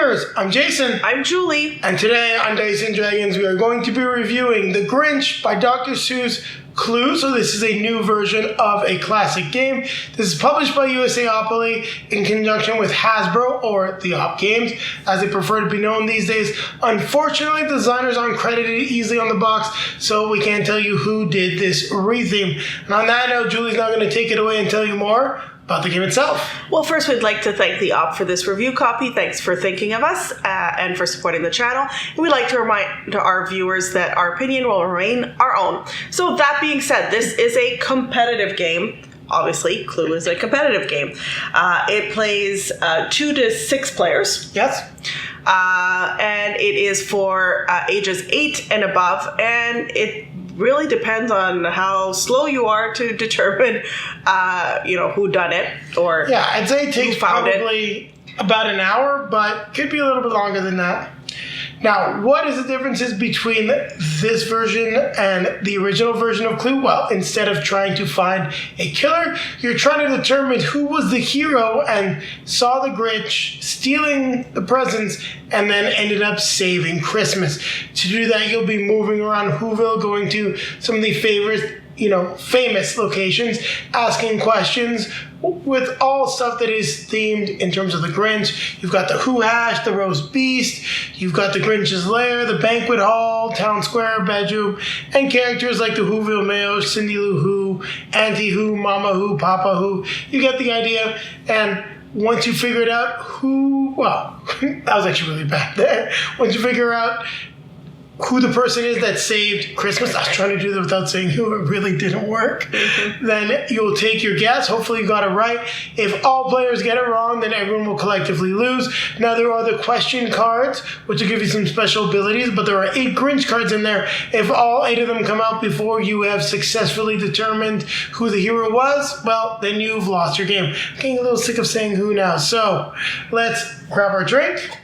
Gamers, I'm Jason. I'm Julie. And today on Dice and Dragons, we are going to be reviewing The Grinch by Dr. Seuss Clue. So this is a new version of a classic game. This is published by USAopoly in conjunction with Hasbro, or the Op Games, as they prefer to be known these days. Unfortunately, the designers aren't credited easily on the box, so we can't tell you who did this retheme. And on that note, Julie's now going to take it away and tell you more about the game itself. Well, first we'd like to thank the Op for this review copy. Thanks for thinking of us and for supporting the channel. And we'd like to remind our viewers that our opinion will remain our own. So that being said, this is a competitive game. Obviously, Clue is a competitive game. It plays 2 to 6 players. Yes. And it is for ages 8 and above, and it really depends on how slow you are to determine, who done it, or yeah, I'd say it takes probably about an hour, but could be a little bit longer than that. Now, what is the differences between this version and the original version of Clue? Well, instead of trying to find a killer, you're trying to determine who was the hero and saw the Grinch stealing the presents and then ended up saving Christmas. To do that, you'll be moving around Whoville, going to some of the famous locations, asking questions with all stuff that is themed in terms of the Grinch. You've got the Who Hash, the Roast Beast, you've got the Grinch's Lair, the Banquet Hall, Town Square, bedroom, and characters like the Whoville Mayo, Cindy Lou Who, Auntie Who, Mama Who, Papa Who. You get the idea. And once you figured out that was actually really bad there. Once you figure out who the person is that saved Christmas, I was trying to do that without saying who, it really didn't work, then you'll take your guess. Hopefully you got it right. If all players get it wrong, then everyone will collectively lose. Now there are the question cards, which will give you some special abilities, but there are 8 Grinch cards in there. If all 8 of them come out before you have successfully determined who the hero was, well, then you've lost your game. I'm getting a little sick of saying who now. So let's grab our drink,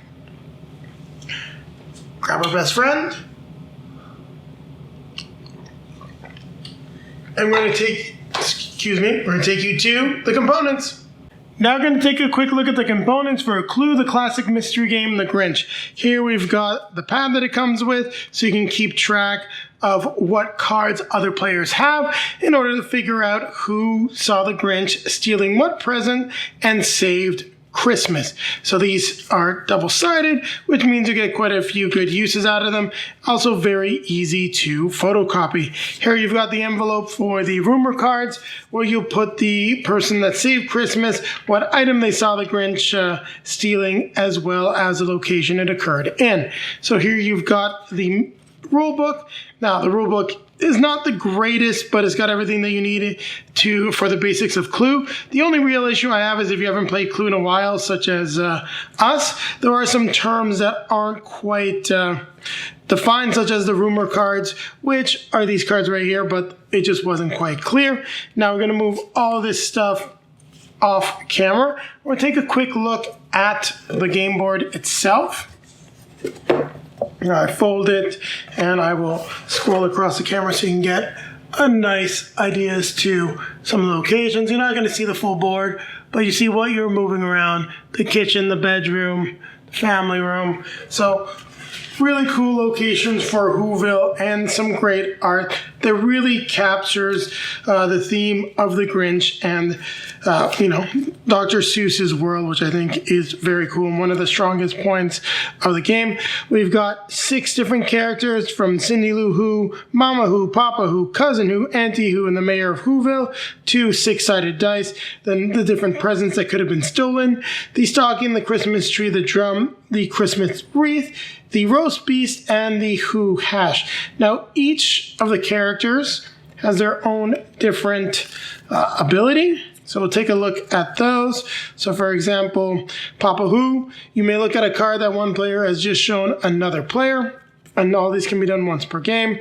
grab our best friend, and we're going to take you to the components. Now we're going to take a quick look at the components for Clue, the classic mystery game, The Grinch. Here we've got the pad that it comes with, so you can keep track of what cards other players have in order to figure out who saw the Grinch stealing what present and saved Christmas. So these are double-sided, which means you get quite a few good uses out of them. Also very easy to photocopy. Here you've got the envelope for the rumor cards, where you'll put the person that saved Christmas, what item they saw the Grinch stealing, as well as the location it occurred in. So here you've got the rule book. Now the rule book is not the greatest, but it's got everything that you need for the basics of Clue. The only real issue I have is if you haven't played Clue in a while, such as us, there are some terms that aren't quite defined, such as the rumor cards, which are these cards right here, but it just wasn't quite clear. Now we're going to move all this stuff off camera. We're going to take a quick look at the game board itself. I fold it and I will scroll across the camera so you can get a nice idea as to some of the locations. You're not going to see the full board, but you see what you're moving around: the kitchen, the bedroom, the family room. So really cool locations for Whoville and some great art that really captures the theme of the Grinch and Dr. Seuss's world, which I think is very cool and one of the strongest points of the game. We've got 6 different characters, from Cindy Lou Who, Mama Who, Papa Who, Cousin Who, Auntie Who, and the Mayor of Whoville, 2 6-sided dice, then the different presents that could have been stolen, the stocking, the Christmas tree, the drum, the Christmas wreath, the roast beast, and the Who Hash. Now, each of the characters has their own different ability. So we'll take a look at those. So for example, Papa Who, you may look at a card that one player has just shown another player, and all these can be done once per game.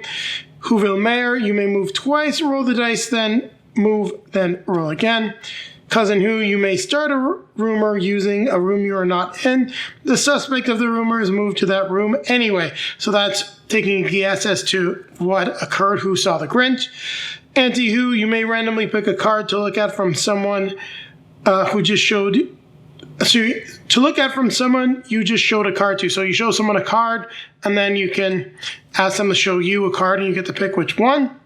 Whoville Mayor, you may move twice, roll the dice, then move, then roll again. Cousin Who, you may start a rumor using a room you are not in. The suspect of the rumor is moved to that room anyway. So that's taking a guess as to what occurred, who saw the Grinch. Auntie Who, you may randomly pick a card to look at from someone who just showed to look at from someone you just showed a card to. So you show someone a card, and then you can ask them to show you a card, and you get to pick which one.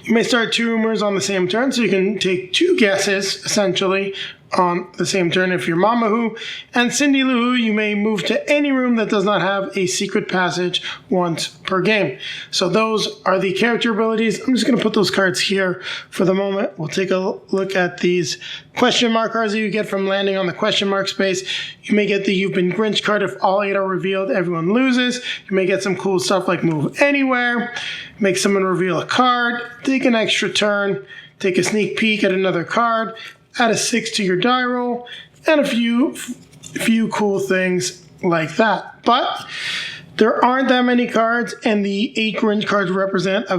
You may start 2 rumors on the same turn, so you can take 2 guesses, essentially, on the same turn if you're Mama Who. And Cindy Lou Who, you may move to any room that does not have a secret passage once per game. So those are the character abilities. I'm just going to put those cards here for the moment. We'll take a look at these question mark cards that you get from landing on the question mark space. You may get the You've Been Grinch card. If all 8 are revealed, everyone loses. You may get some cool stuff like Move Anywhere, make someone reveal a card, take an extra turn, take a sneak peek at another card, add a 6 to your die roll, and a few cool things like that. But there aren't that many cards, and the 8 Grinch cards represent a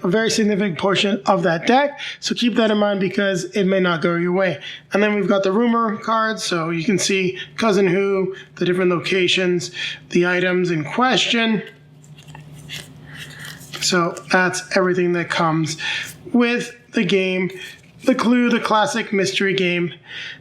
very significant portion of that deck. So keep that in mind because it may not go your way. And then we've got the rumor cards, so you can see Cousin Who, the different locations, the items in question. So that's everything that comes with the game. The Clue, the classic mystery game,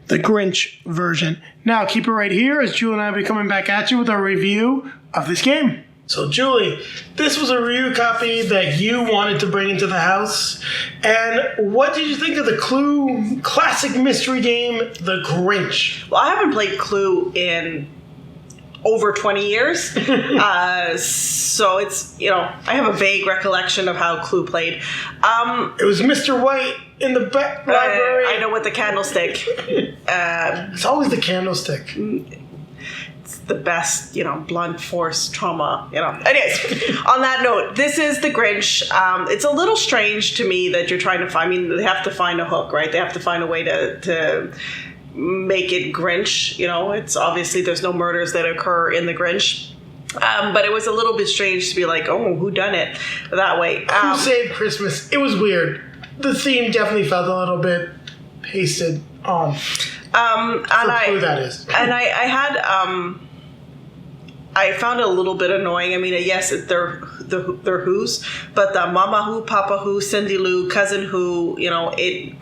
the Grinch version. Now, keep it right here as Julie and I will be coming back at you with our review of this game. So, Julie, this was a review copy that you wanted to bring into the house. And what did you think of the Clue classic mystery game, the Grinch? Well, I haven't played Clue in over 20 years. So it's, I have a vague recollection of how Clue played. It was Mr. White in the library. I know, with the candlestick. It's always the candlestick. It's the best, blunt force trauma, Anyways, on that note, this is the Grinch. It's a little strange to me that you're trying to find, they have to find a hook, right? They have to find a way to make it Grinch. It's obviously there's no murders that occur in the Grinch. But it was a little bit strange to be like, oh, who done it that way? Who saved Christmas? It was weird. The theme definitely felt a little bit pasted on. Clue, that is. And I had I found it a little bit annoying. I mean, yes, they're Who's, but the Mama Who, Papa Who, Cindy Lou, Cousin Who, it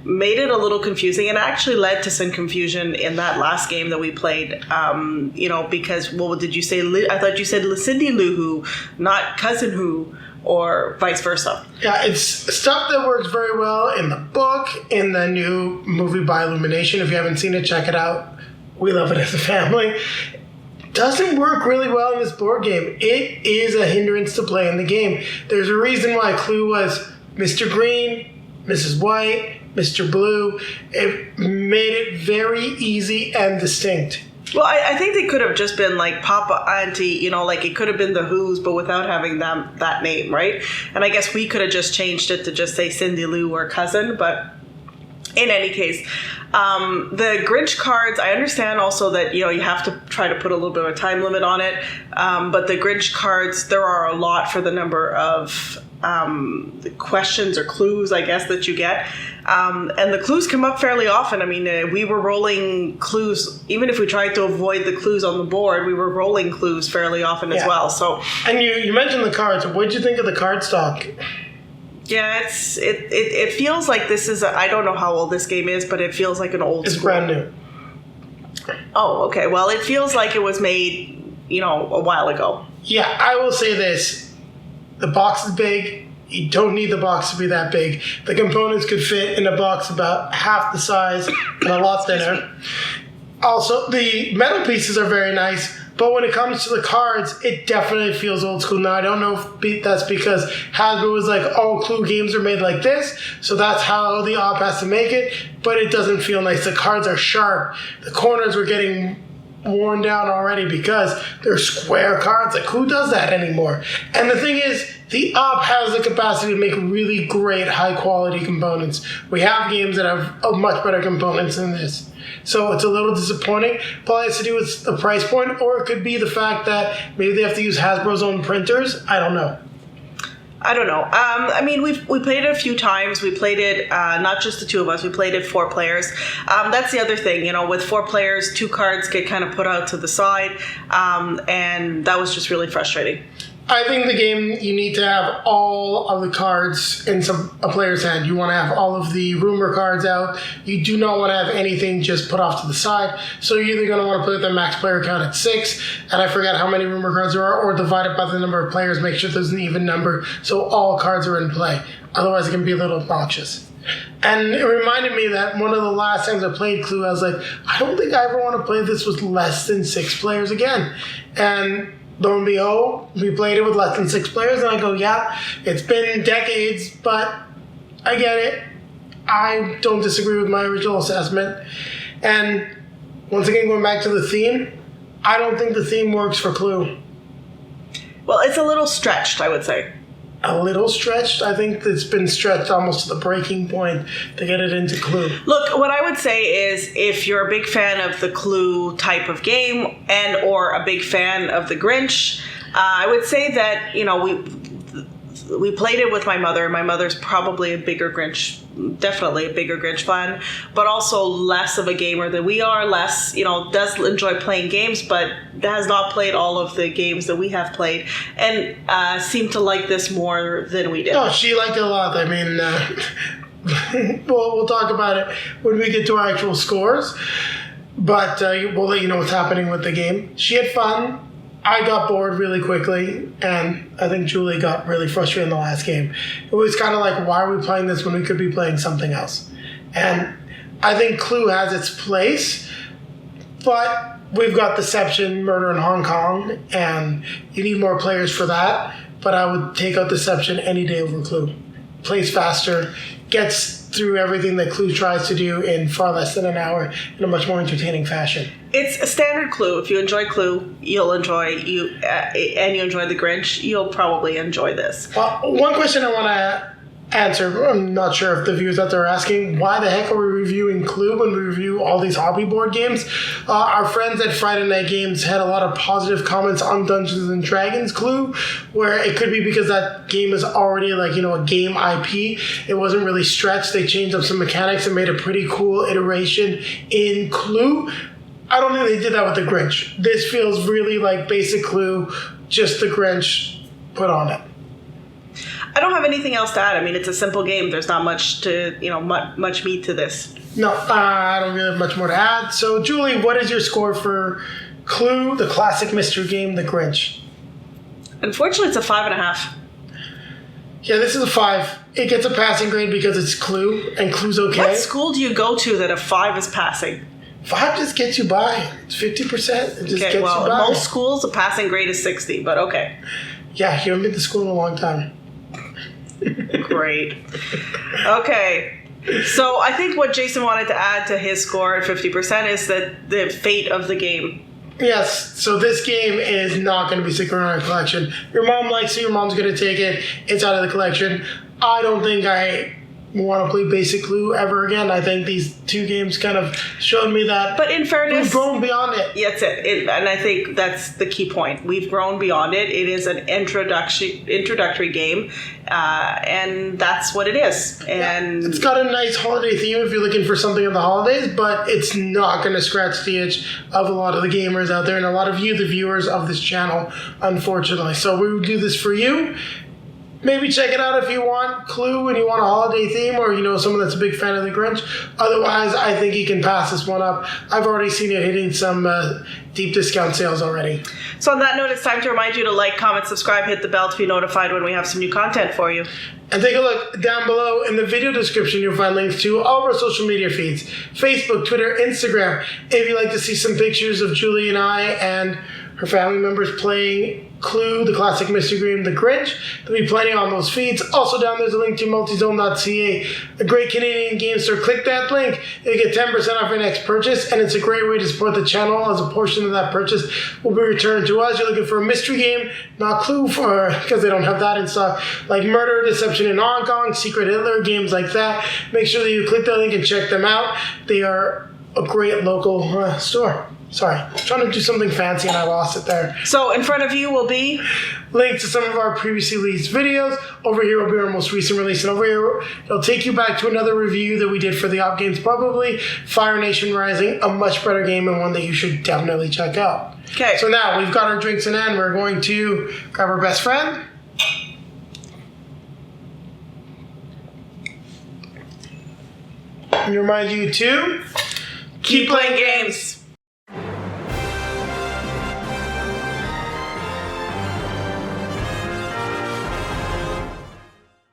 made it a little confusing, and actually led to some confusion in that last game that we played. Because what did you say? I thought you said Cindy Lou Who, not Cousin Who, or vice versa. Yeah, it's stuff that works very well in the book, in the new movie by Illumination. If you haven't seen it, check it out. We love it as a family. Doesn't work really well in this board game. It is a hindrance to play in the game. There's a reason why Clue was Mr. Green, Mrs. White, Mr. Blue. It made it very easy and distinct. Well, I think they could have just been like Papa, Auntie, like it could have been the Who's, but without having that name, right? And I guess we could have just changed it to just say Cindy Lou or Cousin, but in any case, the Grinch cards, I understand also that, you have to try to put a little bit of a time limit on it, but the Grinch cards, there are a lot for the number of questions or clues, I guess, that you get. And the clues come up fairly often. I mean, we were rolling clues, even if we tried to avoid the clues on the board, we were rolling clues fairly often as well. So, and you mentioned the cards. What did you think of the card stock? Yeah, it feels like this is I don't know how old this game is, but it feels like an old It's school. brand new. Oh, okay. Well, it feels like it was made, a while ago. Yeah, I will say this. The box is big. You don't need the box to be that big. The components could fit in a box about half the size and a lot thinner. Also, the metal pieces are very nice, but when it comes to the cards, it definitely feels old school. Now, I don't know if that's because Hasbro was like, all Clue games are made like this, so that's how the op has to make it, but it doesn't feel nice. The cards are sharp. The corners were getting worn down already because they're square cards. Like, who does that anymore? And the thing is, the op has the capacity to make really great high-quality components. We have games that have much better components than this. So it's a little disappointing. Probably has to do with the price point, or it could be the fact that maybe they have to use Hasbro's own printers. I don't know. I mean, we played it a few times. We played it, not just the two of us, we played it 4 players. That's the other thing, with 4 players, 2 cards get kind of put out to the side, and that was just really frustrating. I think the game, you need to have all of the cards in a player's hand. You want to have all of the rumor cards out. You do not want to have anything just put off to the side. So you're either going to want to put the max player count at 6, and I forget how many rumor cards there are, or divide it by the number of players, make sure there's an even number so all cards are in play. Otherwise, it can be a little obnoxious. And it reminded me that one of the last times I played Clue, I was like, I don't think I ever want to play this with less than 6 players again. And lo and behold, we played it with less than 6 players, and I go, yeah, it's been decades, but I get it. I don't disagree with my original assessment. And once again, going back to the theme, I don't think the theme works for Clue. Well, it's a little stretched, I would say. A little stretched? I think it's been stretched almost to the breaking point to get it into Clue. Look, what I would say is if you're a big fan of the Clue type of game and or a big fan of the Grinch, I would say that, we played it with my mother. My mother's probably a bigger Grinch, definitely a bigger Grinch fan, but also less of a gamer than we are, does enjoy playing games, but has not played all of the games that we have played, and seemed to like this more than we did. Oh, she liked it a lot. I mean, we'll talk about it when we get to our actual scores, but we'll let you know what's happening with the game. She had fun. I got bored really quickly, and I think Julie got really frustrated in the last game. It was kind of like, why are we playing this when we could be playing something else? And I think Clue has its place, but we've got Deception, Murder in Hong Kong, and you need more players for that, but I would take out Deception any day over Clue. Plays faster, gets through everything that Clue tries to do in far less than an hour in a much more entertaining fashion. It's a standard Clue. If you enjoy Clue, you'll enjoy and you enjoy the Grinch, you'll probably enjoy this. One question I want to answer, I'm not sure if the viewers out there are asking, why the heck are we reviewing Clue when we review all these hobby board games? Our friends at Friday Night Games had a lot of positive comments on Dungeons and Dragons Clue, where it could be because that game is already a game IP. It wasn't really stretched. They changed up some mechanics and made a pretty cool iteration in Clue. I don't think they did that with the Grinch. This feels really like basic Clue, just the Grinch put on it. I don't have anything else to add. I mean, it's a simple game. There's not much to, much meat to this. No, I don't really have much more to add. So, Julie, what is your score for Clue, the classic mystery game, The Grinch? Unfortunately, it's a 5.5. Yeah, this is a 5. It gets a passing grade because it's Clue, and Clue's okay. What school do you go to that a 5 is passing? 5 just gets you by. It's 50%. It just gets you by. In most schools, a passing grade is 60, but okay. Yeah, you haven't been to school in a long time. Great. Okay. So I think what Jason wanted to add to his score at 50% is that the fate of the game. Yes, so this game is not going to be sticking around in our collection. Your mom likes it, your mom's going to take it. It's out of the collection. I don't think I want to play basic Clue ever again. I think these 2 games kind of showed me that. But in fairness, we've grown beyond it. That's it. And I think that's the key point. We've grown beyond it. It is an introductory game, and that's what it is. And it's got a nice holiday theme if you're looking for something in the holidays, but it's not going to scratch the itch of a lot of the gamers out there and a lot of you, the viewers of this channel, unfortunately. So we will do this for you. Maybe check it out if you want Clue and you want a holiday theme, or someone that's a big fan of the Grinch. Otherwise, I think you can pass this one up. I've already seen it hitting some deep discount sales already. So on that note, it's time to remind you to like, comment, subscribe, hit the bell to be notified when we have some new content for you. And take a look down below in the video description. You'll find links to all of our social media feeds: Facebook, Twitter, Instagram. If you'd like to see some pictures of Julie and I and her family members playing Clue, the classic mystery game, The Grinch, there'll be plenty on those feeds. Also down there's a link to multizone.ca, a great Canadian game store. Click that link, you get 10% off your next purchase, and it's a great way to support the channel, as a portion of that purchase will be returned to us. You're looking for a mystery game, not Clue, because they don't have that in stock, like Murder, Deception in Hong Kong, Secret Hitler, games like that. Make sure that you click that link and check them out. They are a great local store. Sorry, I was trying to do something fancy and I lost it there. So in front of you will be links to some of our previously released videos. Over here will be our most recent release, and over here it'll take you back to another review that we did for the Op Games, probably Fire Nation Rising, a much better game and one that you should definitely check out. Okay. So now we've got our drinks in hand. We're going to grab our best friend. And remind you to keep playing games.